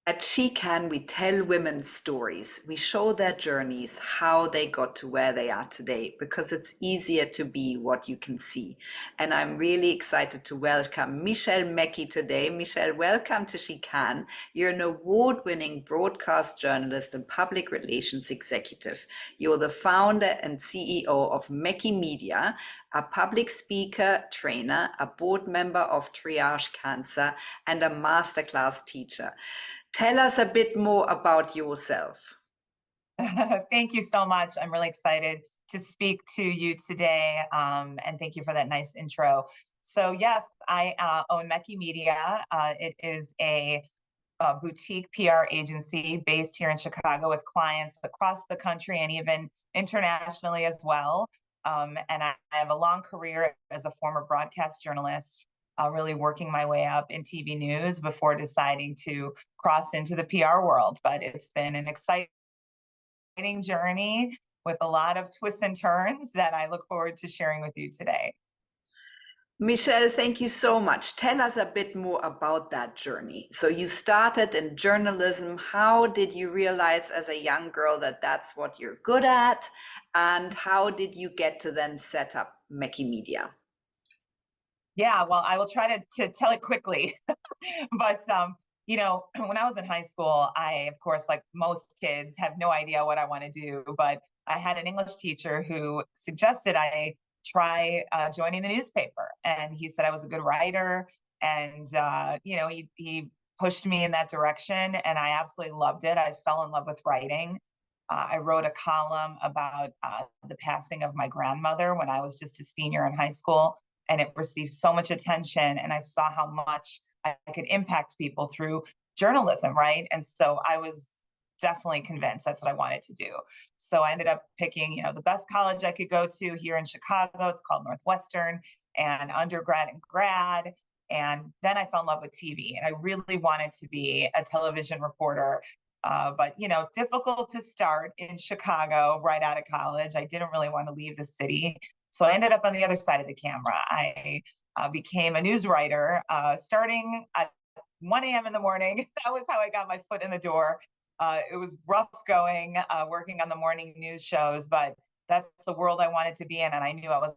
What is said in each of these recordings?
At She Can, we tell women's stories. We show their journeys, how they got to where they are today, because it's easier to be what you can see. And I'm really excited to welcome Michelle Mekky today. Michelle, welcome to She Can. You're an award-winning broadcast journalist and public relations executive. You're the founder and CEO of Mekky Media, a public speaker, trainer, a board member of Triage Cancer, and a masterclass teacher. Tell us a bit more about yourself. Thank you so much. I'm really excited to speak to you today, and thank you for that nice intro. So yes, I own Mekky Media. It is a boutique PR agency based here in Chicago with clients across the country and even internationally as well. And I have a long career as a former broadcast journalist, really working my way up in TV news before deciding to cross into the PR world. But it's been an exciting journey with a lot of twists and turns that I look forward to sharing with you today. Michelle, thank you so much. Tell us a bit more about that journey. So you started in journalism. How did you realize as a young girl that that's what you're good at? And how did you get to then set up Mekky Media? Yeah, well, I will try to tell it quickly. But when I was in high school, I, of course, like most kids, have no idea what I want to do. But I had an English teacher who suggested I try joining the newspaper, and he said I was a good writer, and he pushed me in that direction, and I absolutely loved it. I fell in love with writing. I wrote a column about the passing of my grandmother when I was just a senior in high school, and it received so much attention, and I saw how much I could impact people through journalism, right? And so I was definitely convinced that's what I wanted to do. So I ended up picking, the best college I could go to here in Chicago. It's called Northwestern, and undergrad and grad. And then I fell in love with TV, and I really wanted to be a television reporter. But difficult to start in Chicago right out of college. I didn't really want to leave the city, so I ended up on the other side of the camera. I became a news writer starting at 1 a.m. in the morning. That was how I got my foot in the door. It was rough going, working on the morning news shows, but that's the world I wanted to be in, and I knew I was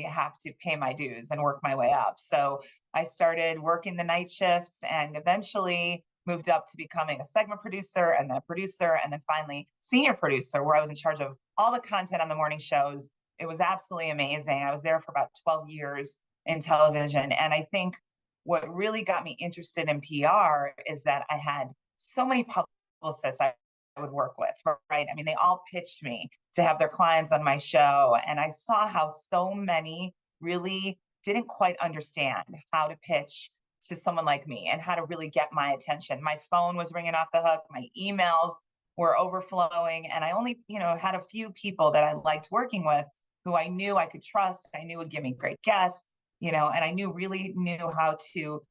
have to pay my dues and work my way up. So I started working the night shifts and eventually moved up to becoming a segment producer and then a producer and then finally senior producer, where I was in charge of all the content on the morning shows. It was absolutely amazing. I was there for about 12 years in television. And I think what really got me interested in PR is that I had so many publicists I would work with, right? I mean, they all pitched me to have their clients on my show. And I saw how so many really didn't quite understand how to pitch to someone like me and how to really get my attention. My phone was ringing off the hook, my emails were overflowing, and I only, had a few people that I liked working with who I knew I could trust, I knew would give me great guests, and I really knew how to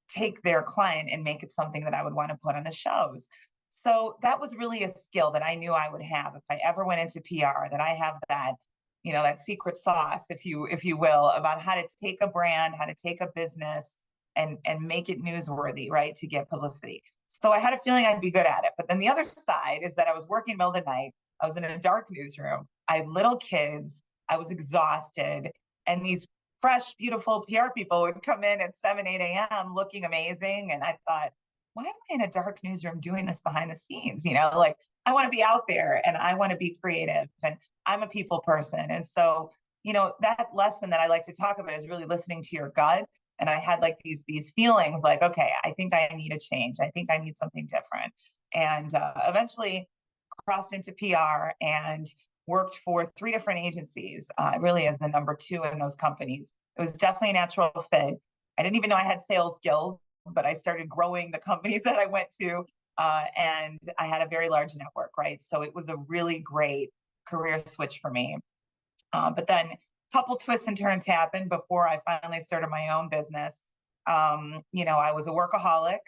take their client and make it something that I would want to put on the shows. So that was really a skill that I knew I would have if I ever went into PR, that I have that, that secret sauce, if you will, about how to take a brand, how to take a business and make it newsworthy, right, to get publicity. So I had a feeling I'd be good at it. But then the other side is that I was working middle of the night. I was in a dark newsroom. I had little kids. I was exhausted. And these fresh, beautiful PR people would come in at 7, 8 a.m. looking amazing. And I thought, why am I in a dark newsroom doing this behind the scenes? Like I want to be out there and I want to be creative and I'm a people person. And so, that lesson that I like to talk about is really listening to your gut. And I had like these feelings like, okay, I think I need a change. I think I need something different. And eventually crossed into PR and worked for 3 different agencies, really as the number 2 in those companies. It was definitely a natural fit. I didn't even know I had sales skills, but I started growing the companies that I went to, and I had a very large network, right? So it was a really great career switch for me. But then a couple twists and turns happened before I finally started my own business. I was a workaholic.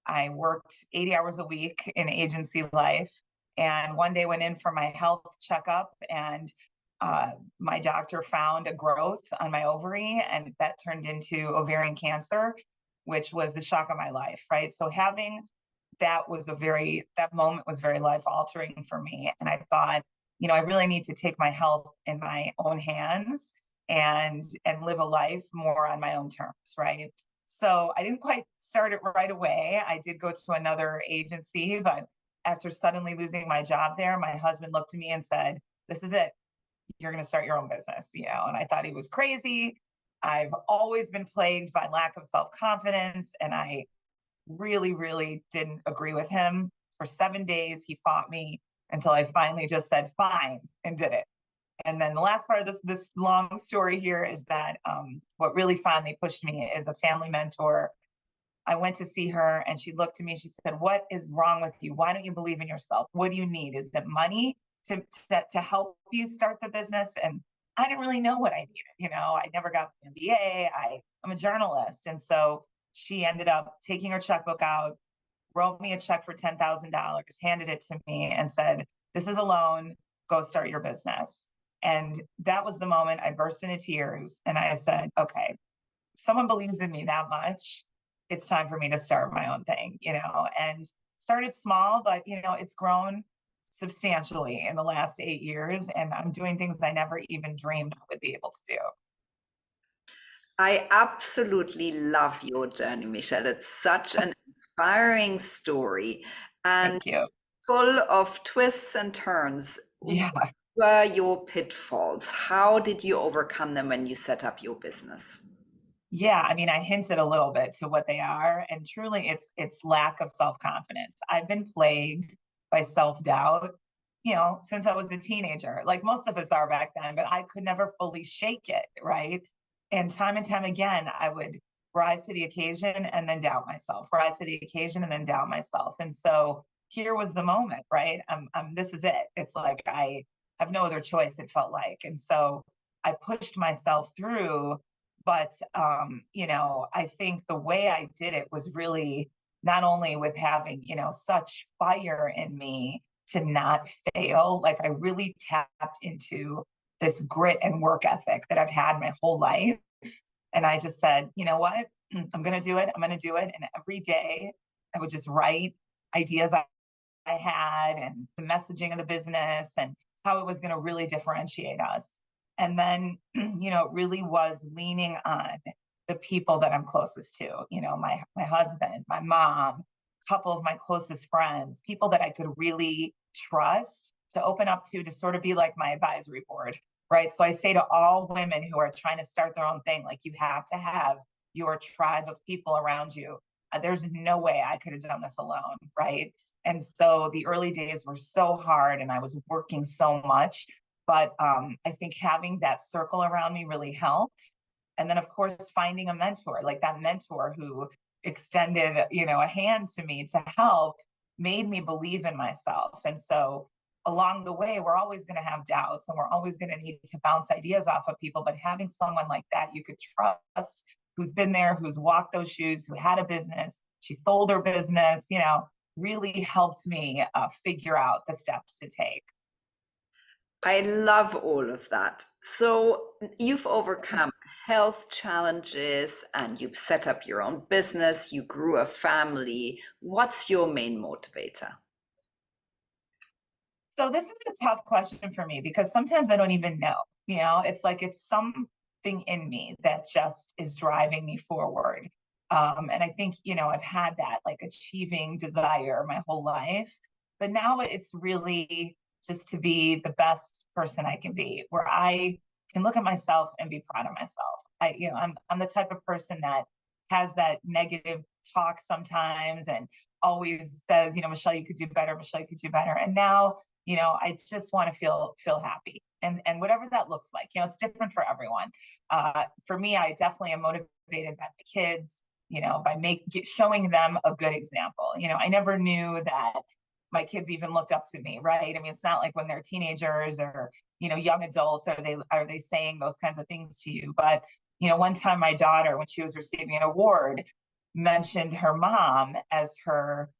I worked 80 hours a week in agency life. And one day went in for my health checkup, and my doctor found a growth on my ovary, and that turned into ovarian cancer. which was the shock of my life, right? So having that was that moment was very life altering for me. And I thought, I really need to take my health in my own hands and live a life more on my own terms, right? So I didn't quite start it right away. I did go to another agency, but after suddenly losing my job there, my husband looked at me and said, "This is it. You're going to start your own business," and I thought he was crazy. I've always been plagued by lack of self-confidence, and I really, really didn't agree with him. For 7 days, he fought me until I finally just said, fine, and did it. And then the last part of this long story here is that what really finally pushed me is a family mentor. I went to see her and she looked at me, she said, "What is wrong with you? Why don't you believe in yourself? What do you need? Is it money to help you start the business?" And I didn't really know what I needed. I never got an MBA. I'm a journalist. And so she ended up taking her checkbook out, wrote me a check for $10,000, handed it to me and said, "This is a loan, go start your business." And that was the moment I burst into tears. And I said, okay, if someone believes in me that much, it's time for me to start my own thing, and started small, but, it's grown substantially in the last 8 years. And I'm doing things I never even dreamed I would be able to do. I absolutely love your journey, Michelle. It's such an inspiring story and Thank you. full of twists and turns. Yeah. What were your pitfalls? How did you overcome them when you set up your business? Yeah, I mean, I hinted a little bit to what they are, and truly it's lack of self-confidence. I've been plagued by self-doubt, since I was a teenager, like most of us are back then, but I could never fully shake it, right? And time again, I would rise to the occasion and then doubt myself, rise to the occasion and then doubt myself. And so here was the moment, right? This is it. It's like I have no other choice, it felt like. And so I pushed myself through, but I think the way I did it was really not only with having, such fire in me to not fail, like I really tapped into this grit and work ethic that I've had my whole life. And I just said, you know what? I'm going to do it. I'm going to do it. And every day I would just write ideas I had and the messaging of the business and how it was going to really differentiate us. And then, it really was leaning on the people that I'm closest to, my husband, my mom, a couple of my closest friends, people that I could really trust to open up to sort of be like my advisory board, right? So I say to all women who are trying to start their own thing, like you have to have your tribe of people around you. There's no way I could have done this alone, right? And so the early days were so hard and I was working so much, but I think having that circle around me really helped. And then of course, finding a mentor, like that mentor who extended, a hand to me to help made me believe in myself. And so along the way, we're always going to have doubts and we're always going to need to bounce ideas off of people, but having someone like that you could trust, who's been there, who's walked those shoes, who had a business, she sold her business, really helped me figure out the steps to take. I love all of that. So you've overcome health challenges and you've set up your own business, you grew a family. What's your main motivator? So this is a tough question for me because sometimes I don't even know, it's like it's something in me that just is driving me forward. And I think, I've had that like achieving desire my whole life, but now it's really just to be the best person I can be, where I can look at myself and be proud of myself. I'm the type of person that has that negative talk sometimes and always says, Michelle, you could do better. Michelle, you could do better. And now, I just want to feel happy, and whatever that looks like. It's different for everyone. For me, I definitely am motivated by the kids, by showing them a good example. I never knew that my kids even looked up to me, right? I mean, it's not like when they're teenagers or young adults are they saying those kinds of things to you. But one time my daughter, when she was receiving an award, mentioned her mom as her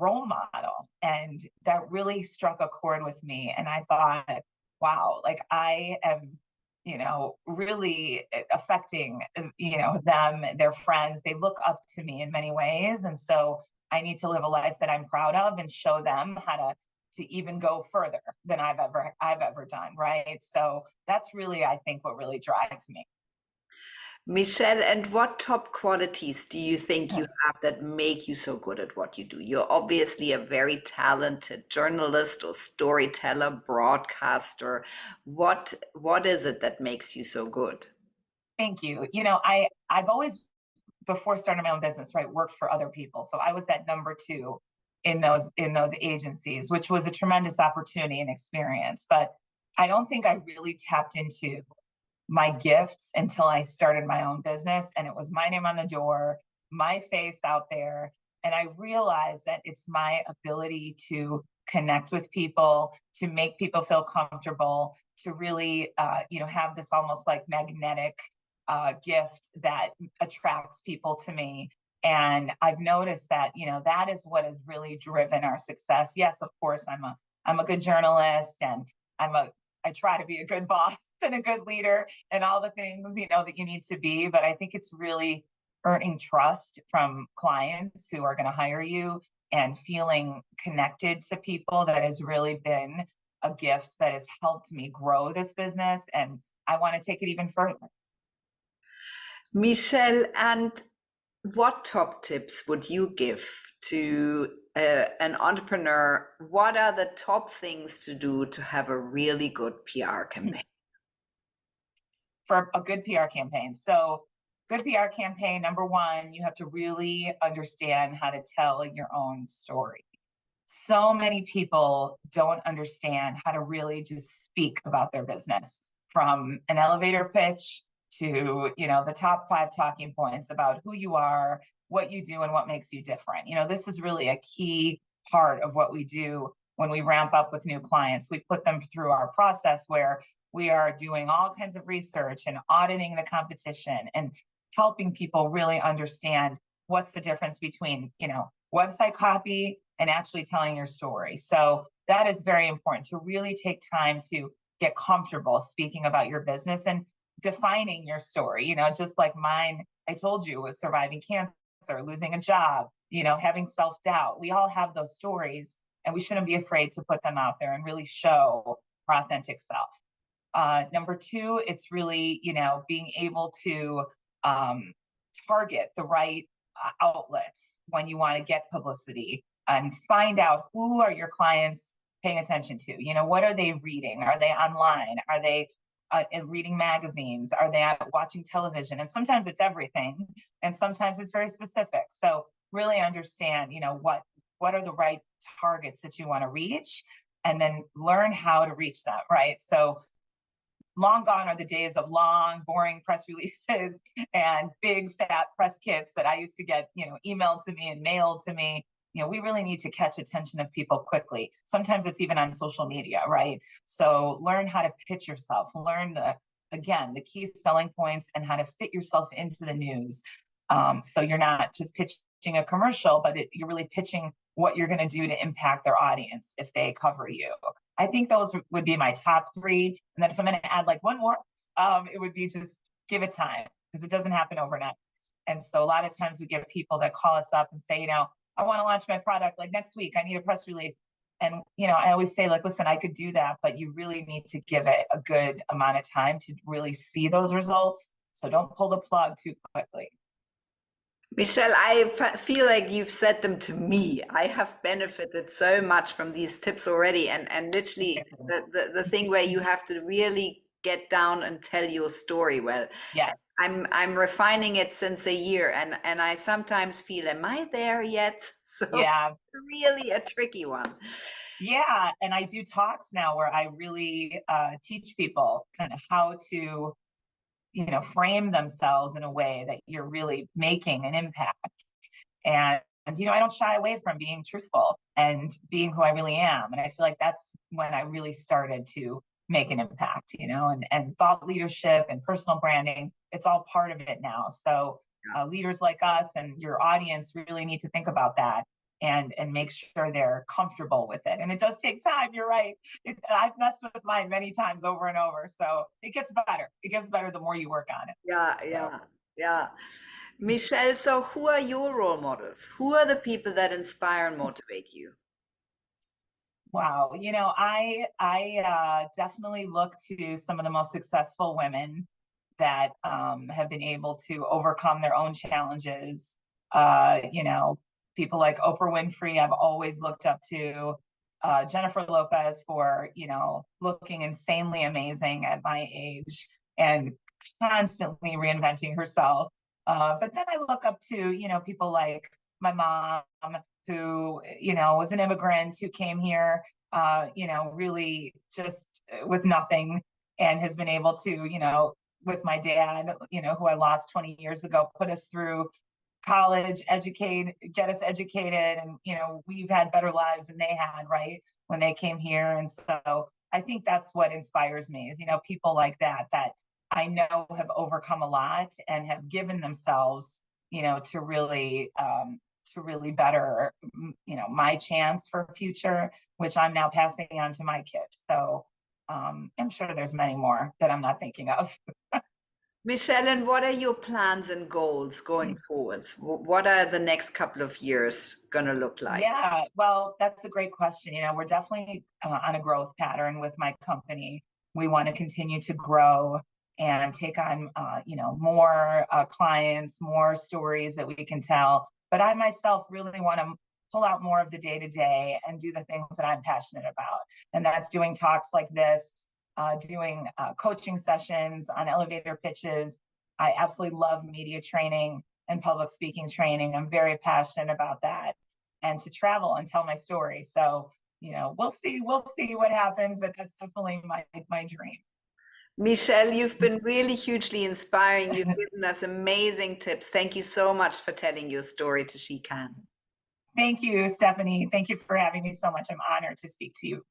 role model, and that really struck a chord with me. And I thought, wow, like I am really affecting, them, their friends. They look up to me in many ways. And so I need to live a life that I'm proud of and show them how to even go further than I've ever done. Right. So that's really, I think, what really drives me. Michelle, and what top qualities do you think you have that make you so good at what you do? You're obviously a very talented journalist or storyteller, broadcaster. What is it that makes you so good? Thank you. I've always, before starting my own business, right, worked for other people. So I was that number two in those agencies, which was a tremendous opportunity and experience. But I don't think I really tapped into my gifts until I started my own business, and it was my name on the door, my face out there. And I realized that it's my ability to connect with people, to make people feel comfortable, to really, have this almost like magnetic gift that attracts people to me. And I've noticed that, that is what has really driven our success. Yes, of course, I'm a good journalist, and I try to be a good boss and a good leader and all the things, that you need to be. But I think it's really earning trust from clients who are going to hire you and feeling connected to people that has really been a gift that has helped me grow this business. And I want to take it even further. Michelle, and what top tips would you give to an entrepreneur? What are the top things to do to have a really good PR campaign? For a good PR campaign. So, good PR campaign, number one, you have to really understand how to tell your own story. So many people don't understand how to really just speak about their business, from an elevator pitch to, the top 5 talking points about who you are, what you do, and what makes you different. This is really a key part of what we do when we ramp up with new clients. We put them through our process where we are doing all kinds of research and auditing the competition and helping people really understand what's the difference between, website copy and actually telling your story. So that is very important, to really take time to get comfortable speaking about your business and defining your story. Just like mine, I told you, was surviving cancer, losing a job, having self-doubt. We all have those stories, and we shouldn't be afraid to put them out there and really show our authentic self. Number two, it's really, being able to target the right outlets when you want to get publicity, and find out who are your clients paying attention to. What are they reading? Are they online? Are they reading magazines? Are they watching television? And sometimes it's everything, and sometimes it's very specific. So really understand, what are the right targets that you want to reach, and then learn how to reach them, right? So long gone are the days of long, boring press releases and big fat press kits that I used to get, emailed to me and mailed to me. We really need to catch attention of people quickly. Sometimes it's even on social media, right? So learn how to pitch yourself, learn the key selling points and how to fit yourself into the news. So you're not just pitching a commercial, but you're really pitching what you're going to do to impact their audience if they cover you. I think those would be my top 3. And then if I'm going to add like one more, it would be just give it time, because it doesn't happen overnight. And so a lot of times we get people that call us up and say, I want to launch my product like next week. I need a press release. And, I always say, like, listen, I could do that, but you really need to give it a good amount of time to really see those results. So don't pull the plug too quickly. Michelle, I feel like you've said them to me. I have benefited so much from these tips already, and literally the thing where you have to really get down and tell your story well. Yes. I'm refining it since a year, and I sometimes feel, am I there yet? So yeah, really a tricky one. Yeah, and I do talks now where I really teach people kind of how to frame themselves in a way that you're really making an impact. And I don't shy away from being truthful and being who I really am. And I feel like that's when I really started to make an impact, and thought leadership and personal branding, it's all part of it now. So leaders like us and your audience really need to think about that. and make sure they're comfortable with it. And it does take time. You're right. I've messed with mine many times over and over. So it gets better. It gets better the more you work on it. Yeah, So. yeah, yeah. Michelle, so who are your role models? Who are the people that inspire and motivate you? Wow, I definitely look to some of the most successful women that have been able to overcome their own challenges. People like Oprah Winfrey, I've always looked up to. Jennifer Lopez for looking insanely amazing at my age and constantly reinventing herself. But then I look up to people like my mom, who was an immigrant who came here really just with nothing, and has been able to with my dad, who I lost 20 years ago, put us through college, get us educated, and we've had better lives than they had, right, when they came here. And so I think that's what inspires me is people like that I know have overcome a lot and have given themselves to really better my chance for future, which I'm now passing on to my kids. So I'm sure there's many more that I'm not thinking of. Michelle, and what are your plans and goals going forwards? What are the next couple of years going to look like? Yeah, well, that's a great question. We're definitely on a growth pattern with my company. We want to continue to grow and take on, more clients, more stories that we can tell. But I myself really want to pull out more of the day to day and do the things that I'm passionate about. And that's doing talks like this, doing coaching sessions on elevator pitches. I absolutely love media training and public speaking training. I'm very passionate about that, and to travel and tell my story. So, we'll see what happens, but that's definitely my dream. Michelle, you've been really hugely inspiring. You've given us amazing tips. Thank you so much for telling your story to She Can. Thank you, Stephanie. Thank you for having me so much. I'm honored to speak to you.